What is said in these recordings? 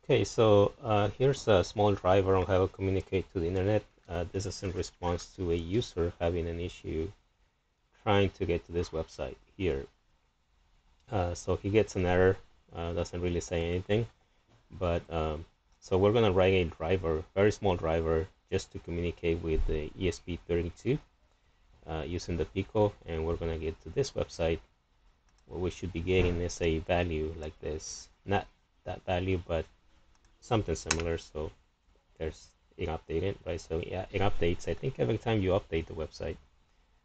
Okay, so here's a small driver on how to communicate to the internet. This is in response to a user having an issue trying to get to this website here. So he gets an error, doesn't really say anything, but so we're gonna write a driver, very small driver, just to communicate with the ESP32 using the Pico, and we're gonna get to this website. What we should be getting is a value like this, not that value, but something similar. So there's it updated, right? So yeah, it updates. I think every time you update the website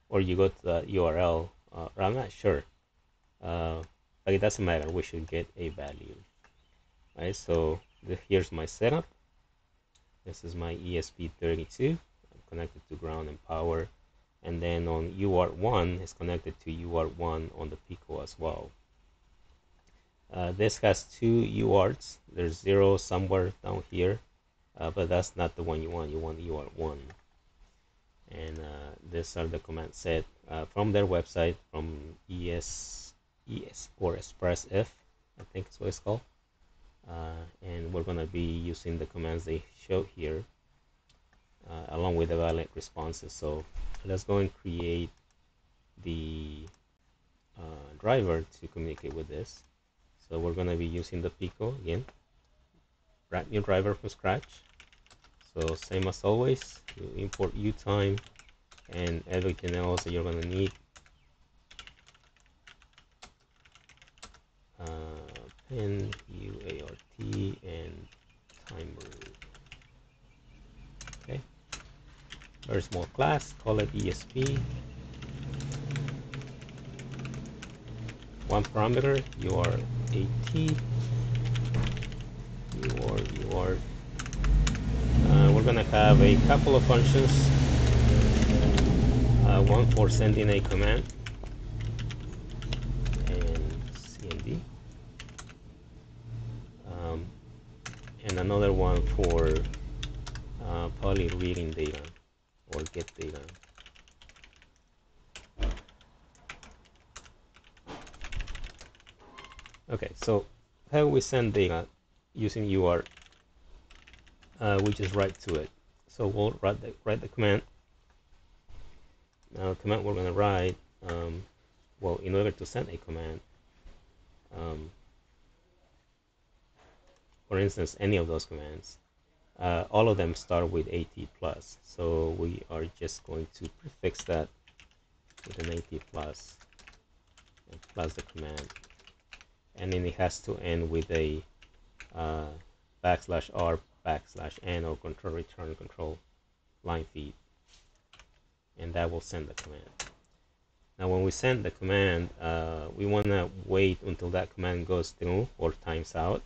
or you go to the URL, I'm not sure, but it doesn't matter. We should get a value, right? So here's my setup. This is my ESP32. I'm connected to ground and power, and then on UART1 is connected to UART1 on the Pico as well. This has two UARTs. There's 0 somewhere down here, but that's not the one you want. You want UART1. And these are the command set from their website, from ES or ExpressIf, I think is what it's called. And we're going to be using the commands they show here along with the valid responses. So let's go and create the driver to communicate with this. So we're going to be using the Pico again, brand new driver from scratch. So same as always, you import uTime and everything else that you're going to need. Pin, UART, and timer. Okay. Very small class, call it ESP. One parameter, UART, UART. We're going to have a couple of functions. One for sending a command and CMD, and another one for probably reading data or get data. Okay, so how we send data using UART? We just write to it. So we'll write the command. Now, the command we're going to write, well, in order to send a command, for instance, any of those commands, all of them start with AT plus. So we are just going to prefix that with an AT plus and plus the command. And then it has to end with a \R\N or control return control line feed. And that will send the command. Now when we send the command, we want to wait until that command goes through or times out.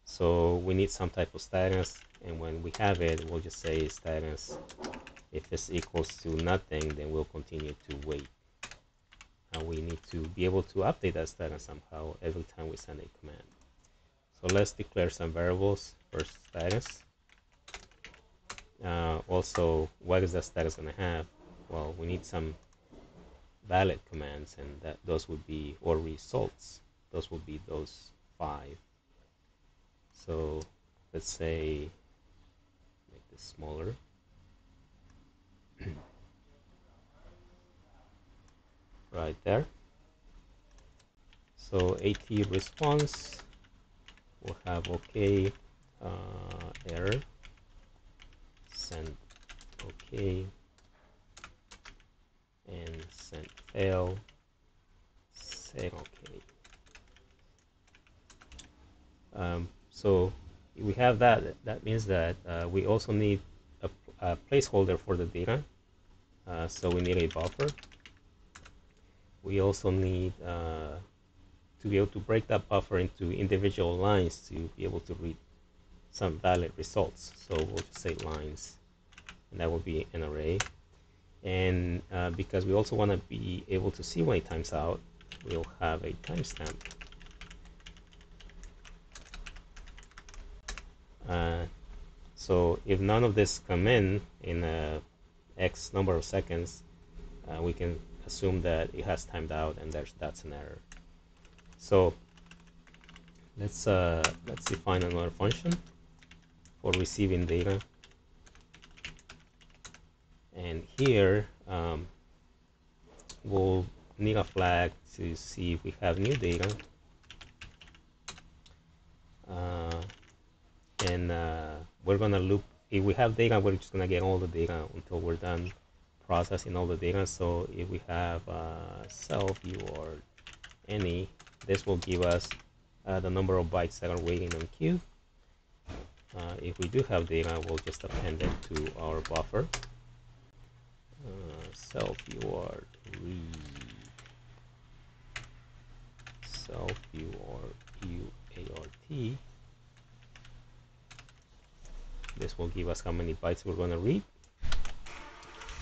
So we need some type of status, and when we have it, we'll just say status. If this equals to nothing, then we'll continue to wait. We need to be able to update that status somehow every time we send a command. So let's declare some variables. First, status. Also, what is that status going to have? Well, we need some valid commands, and those would be, or results. Those would be those 5. So let's say, make this smaller. Right there. So AT response will have OK, error, send OK, and send fail, say OK. So we have that. That means that we also need a placeholder for the data. So we need a buffer. We also need to be able to break that buffer into individual lines to be able to read some valid results. So we'll just say lines, and that will be an array. And because we also want to be able to see when it times out, we'll have a timestamp. So if none of this come in X number of seconds, we can assume that it has timed out, and that's an error. So Let's define another function for receiving data, and here we'll need a flag to see if we have new data, and we're gonna loop. If we have data, we're just gonna get all the data until we're done processing all the data. So if we have self or any, this will give us the number of bytes that are waiting on queue. If we do have data, we'll just append it to our buffer. Self UR read, self UART. This will give us how many bytes we're going to read,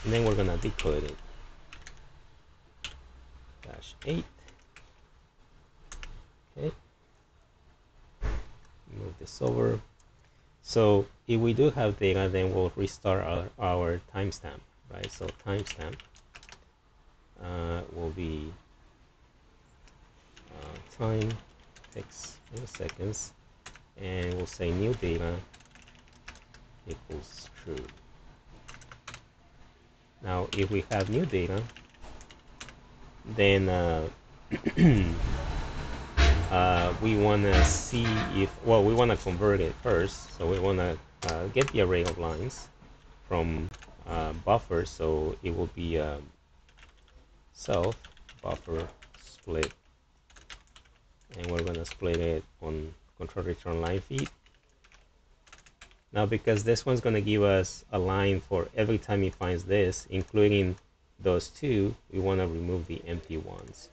and then we're going to decode it. -8. Okay. Move this over. So if we do have data, then we'll restart our timestamp, right? So timestamp will be time x milliseconds, and we'll say new data equals true. Now, if we have new data, then we want to see if, well, we want to convert it first. So we want to get the array of lines from buffer. So it will be self buffer split, and we're going to split it on control return line feed. Now, because this one's going to give us a line for every time he finds this, including those two, we want to remove the empty ones.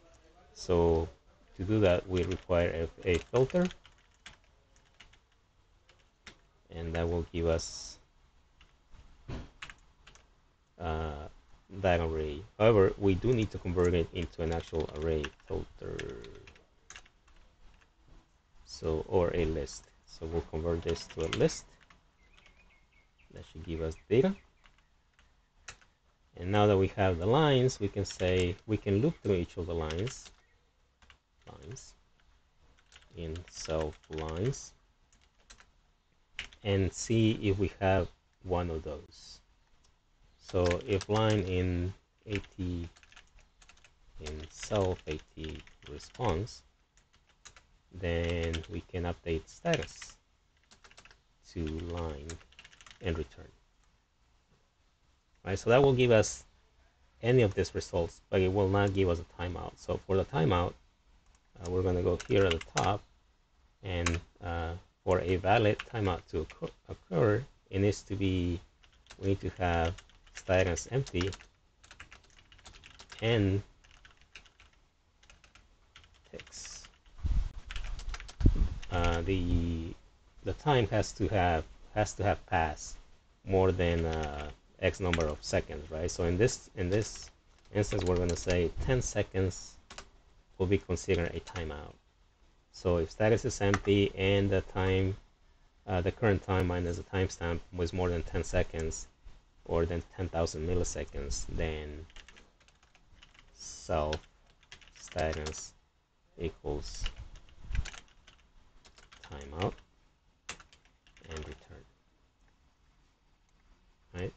So to do that, we require a filter, and that will give us that array. However, we do need to convert it into an actual array filter, so, or a list. So we'll convert this to a list. That should give us data. And now that we have the lines, we can say, we can loop through each of the lines in self lines and see if we have one of those. So if line in AT in self AT response, then we can update status to line and return. Right, so that will give us any of these results, but it will not give us a timeout. So for the timeout, we're going to go here at the top, and for a valid timeout to occur, it needs to be, we need to have status empty and ticks. The time has to have passed more than X number of seconds, right? So in this instance, we're going to say 10 seconds will be considered a timeout. So if status is empty and the time, the current time minus the timestamp was more than 10 seconds or than 10,000 milliseconds, then self status equals timeout and return. Right?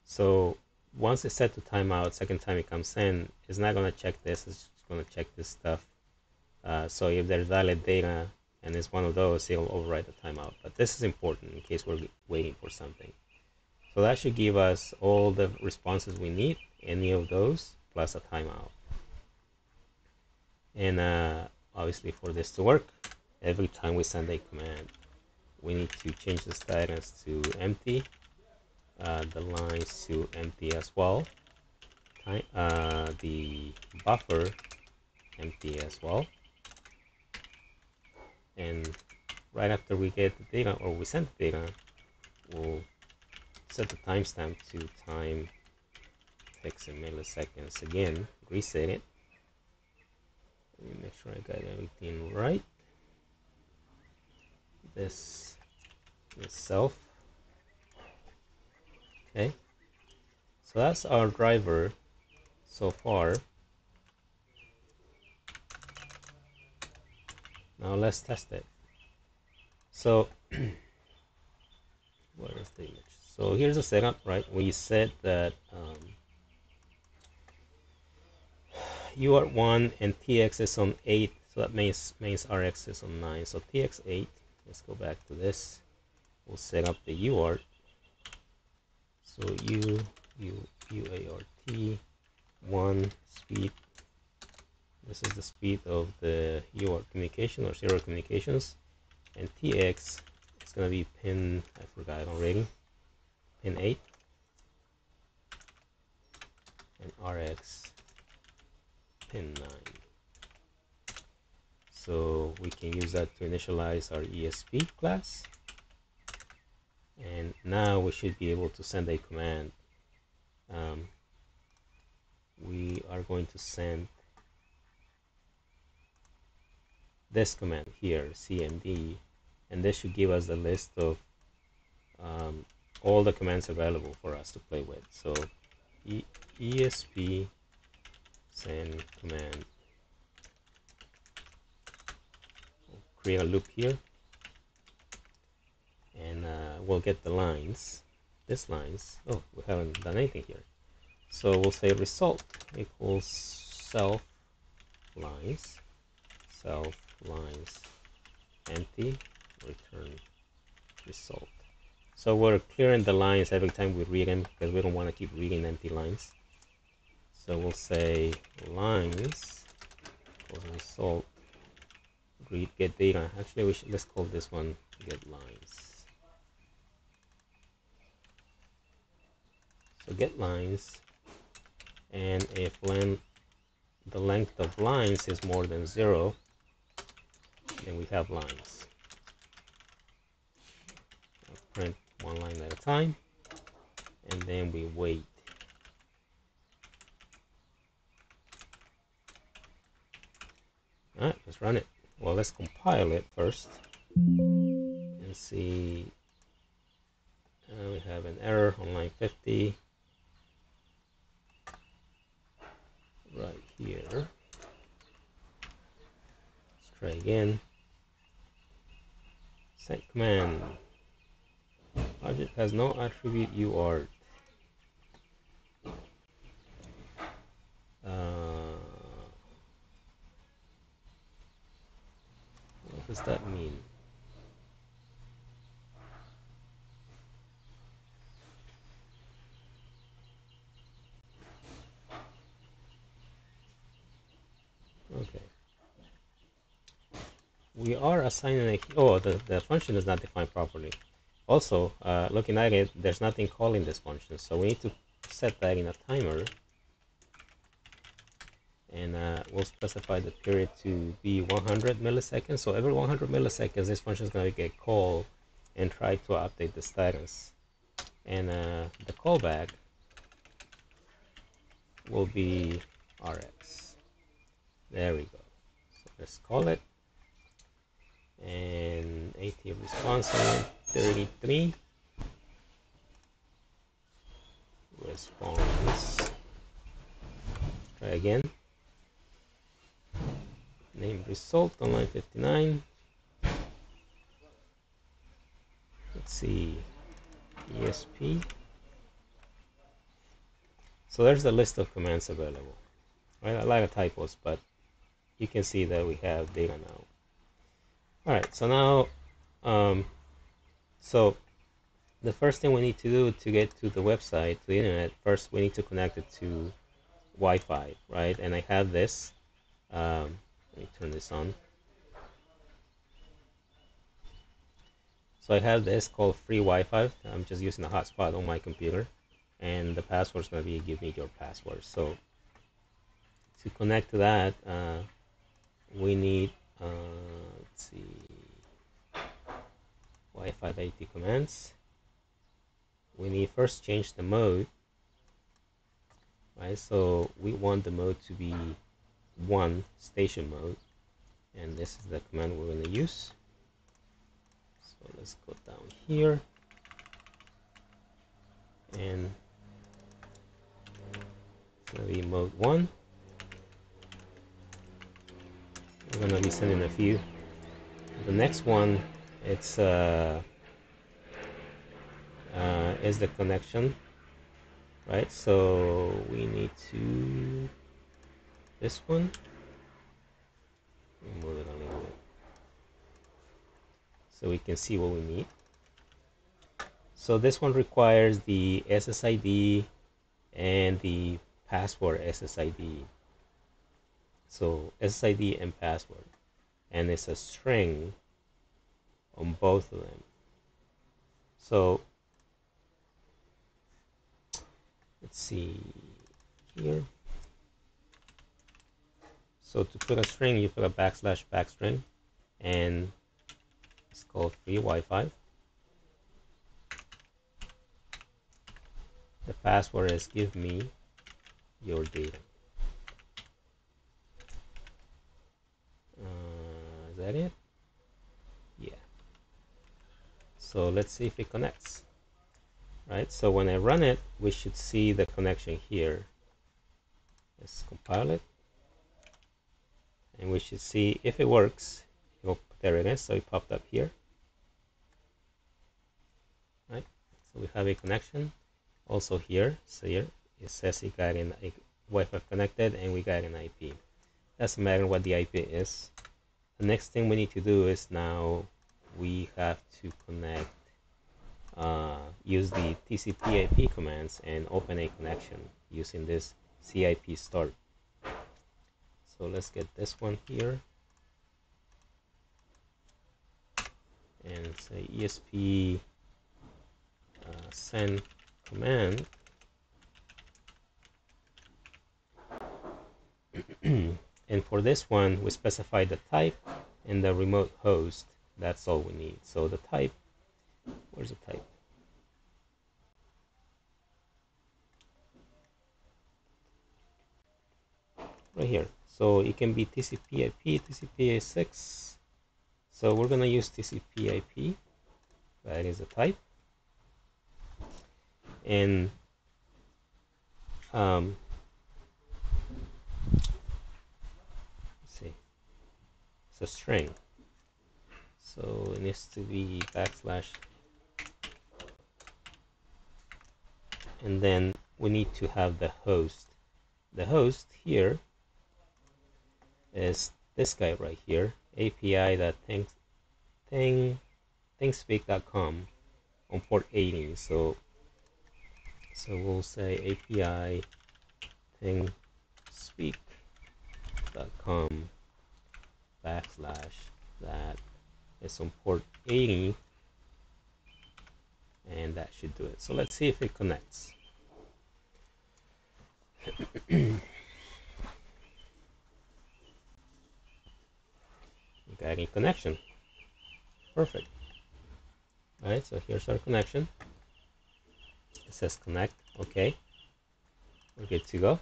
So once it's set to timeout, second time it comes in, it's not going to check this, it's just going to check this stuff. So if there's valid data and it's one of those, it'll override the timeout. But this is important in case we're waiting for something. So that should give us all the responses we need, any of those, plus a timeout. And obviously for this to work, every time we send a command, we need to change the status to empty, the lines to empty as well, the buffer empty as well. And right after we get the data, or we send the data, we'll set the timestamp to time x in milliseconds again, reset it. Let me make sure I got everything right. This is self. Okay, so that's our driver so far. Now Now let's test it. So where is the image? So here's the setup, right? We said that UART1 and TX is on 8, so that means RX is on 9. So TX 8, let's go back to this. We'll set up the UART. So UART 1 speed. This is the speed of the UART communication or serial communications. And TX is going to be pin, I forgot already, pin 8. And RX pin 9. So we can use that to initialize our ESP class. And now we should be able to send a command. We are going to send this command here, cmd, and this should give us the list of all the commands available for us to play with. So ESP send command. We'll create a loop here, and we'll get the lines. This lines. Oh, we haven't done anything here. So we'll say result equals self lines empty return result. So we're clearing the lines every time we read them because we don't want to keep reading empty lines. So we'll say lines equals result read get data. Actually, let's call this one get lines. So get lines, and if the length of lines is more than 0, then we have lines. I'll print one line at a time, and then we wait. Alright, let's run it. Well, let's compile it first and see. We have an error on line 50 right here. Let's try again. Send command. Object has no attribute UART. What does that mean? Okay. We are assigning a... Oh, the function is not defined properly. Also, looking at it, there's nothing calling this function, so we need to set that in a timer. And we'll specify the period to be 100 milliseconds. So every 100 milliseconds, this function is going to get called and try to update the status. And the callback will be RX. There we go. So let's call it. And AT response time 33. Response. Try again. Name result on line 59. Let's see. ESP. So there's the list of commands available. Right? A lot of typos, but you can see that we have data now. Alright, so now, so the first thing we need to do to get to the website, to the internet, first we need to connect it to Wi-Fi, right? And I have this. Let me turn this on. So I have this called free Wi-Fi. I'm just using a hotspot on my computer, and the password is going to be give me your password. So to connect to that, we need let's see, Wi-Fi IT commands. We need first change the mode, right? So we want the mode to be 1 station mode, and this is the command we're going to use. So let's go down here, and it's going to be mode 1. We're going to be sending a few The next one, it's is the connection, right? So we need to this one. Move it a little bit so we can see what we need. So this one requires the SSID and the password SSID. So SSID and password, and it's a string on both of them. So let's see here. So to put a string, you put a \backstring, and it's called free Wi-Fi. The password is give me your data. Is that it? Yeah. So let's see if it connects. Right. So when I run it, we should see the connection here. Let's compile it, and we should see if it works. Oh, there it is. So it popped up here. Right. So we have a connection. Also here. So here it says it got in a Wi-Fi connected, and we got an IP. Doesn't matter what the IP is. The next thing we need to do is now we have to connect, use the TCP/IP commands and open a connection using this CIP start. So let's get this one here and say ESP send command. And for this one, we specify the type and the remote host. That's all we need. So the type, where's the type? Right here. So it can be TCP/IP, TCP/6. So we're gonna use TCP/IP. That is the type. And let's see, it's a string. So it needs to be \, and then we need to have the host. The host here is this guy right here, api.thingspeak.com on port 80. So we'll say api thingspeak.com / that is on port 80, and that should do it. So let's see if it connects. Got a connection. Perfect. All right, so here's our connection. It says connect. Okay, we're good to go.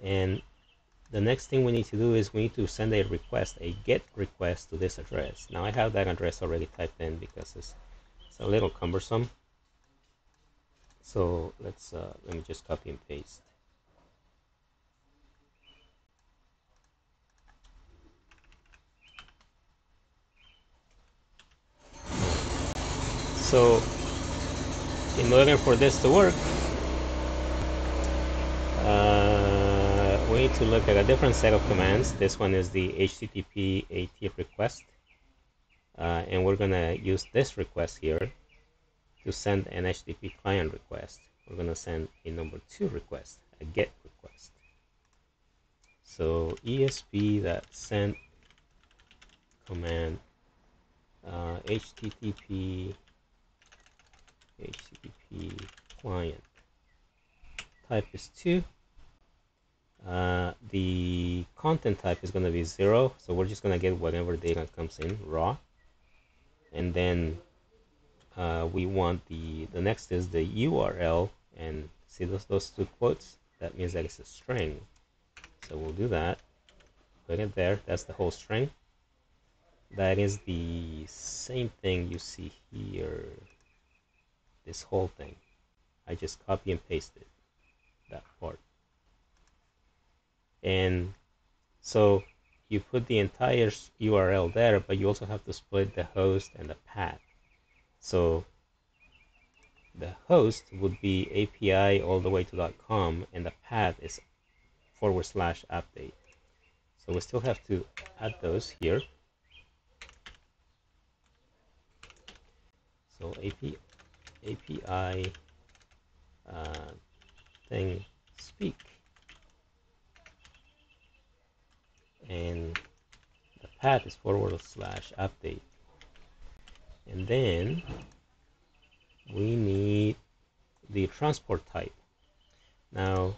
And the next thing we need to do is we need to send a request, a GET request to this address. Now I have that address already typed in because it's a little cumbersome. So let me just copy and paste. So in order for this to work, we need to look at a different set of commands. This one is the HTTP AT request, and we're gonna use this request here to send an HTTP client request. We're gonna send a number 2 request, a GET request. So ESP.send command HTTP client. Type is 2. The content type is going to be 0, so we're just going to get whatever data comes in raw. And then we want the next is the URL, and see those 2 quotes? That means that it's a string. So we'll do that. Put it there. That's the whole string. That is the same thing you see here. This whole thing. I just copy and pasted that part. And so you put the entire URL there, but you also have to split the host and the path. So the host would be API all the way to .com, and the path is /update. So we still have to add those here. So API thing speak, and the path is /update. And then we need the transport type. Now,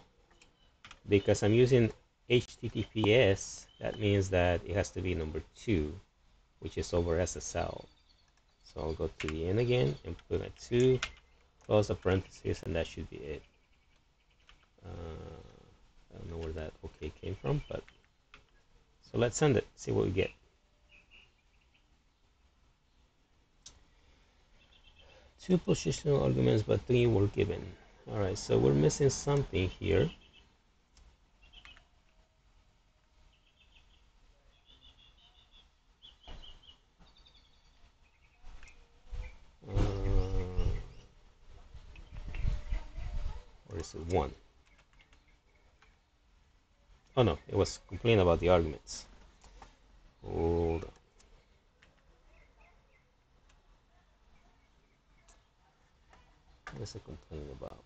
because I'm using HTTPS, that means that it has to be number 2, which is over SSL. So I'll go to the end again and put a 2, close the parentheses, and that should be it. I don't know where that OK came from, but so let's send it, see what we get. 2 positional arguments, but 3 were given. All right, so we're missing something here. Or is it 1? Oh no, it was complaining about the arguments. Hold on. What's it complaining about?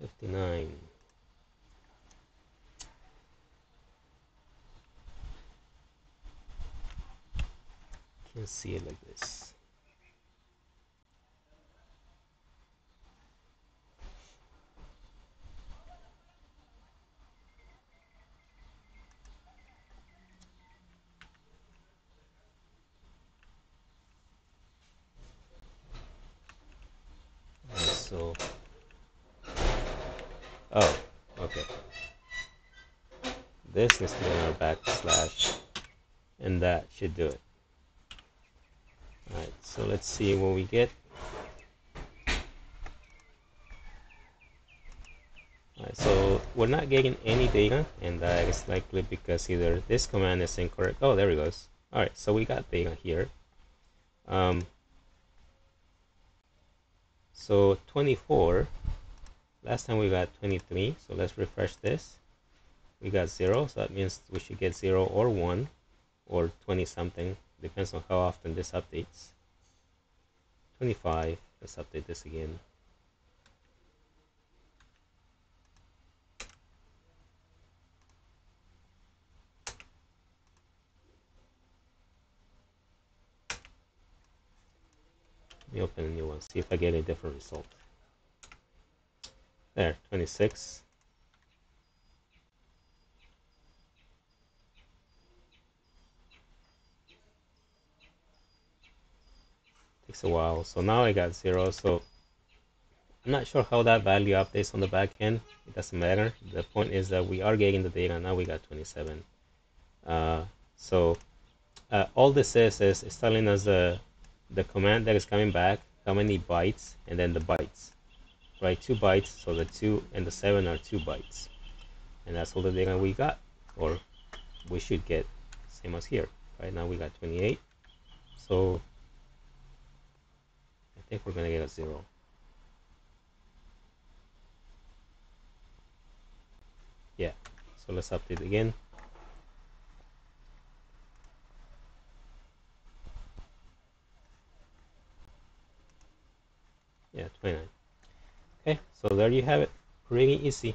59. Can't see it like this. So, oh, okay. This is in our backslash, and that should do it. All right, so let's see what we get. All right, so we're not getting any data, and that is likely because either this command is incorrect. Oh, there it goes. All right, so we got data here. So 24. Last time we got 23, so let's refresh this. We got 0, so that means we should get 0 or 1 or 20 something. Depends on how often this updates. 25, let's update this again. Let me open a new one, see if I get a different result. There, 26. Takes a while. So now I got 0. So I'm not sure how that value updates on the back end. It doesn't matter. The point is that we are getting the data. Now we got 27. All this is it's telling us the command that is coming back, how many bytes, and then the bytes. Right, 2 bytes. So the 2 and the 7 are 2 bytes. And that's all the data we got, or we should get, same as here. Right now we got 28. So I think we're gonna get a 0. Yeah. So let's update again. Yeah, 29. Okay, so there you have it. Pretty easy.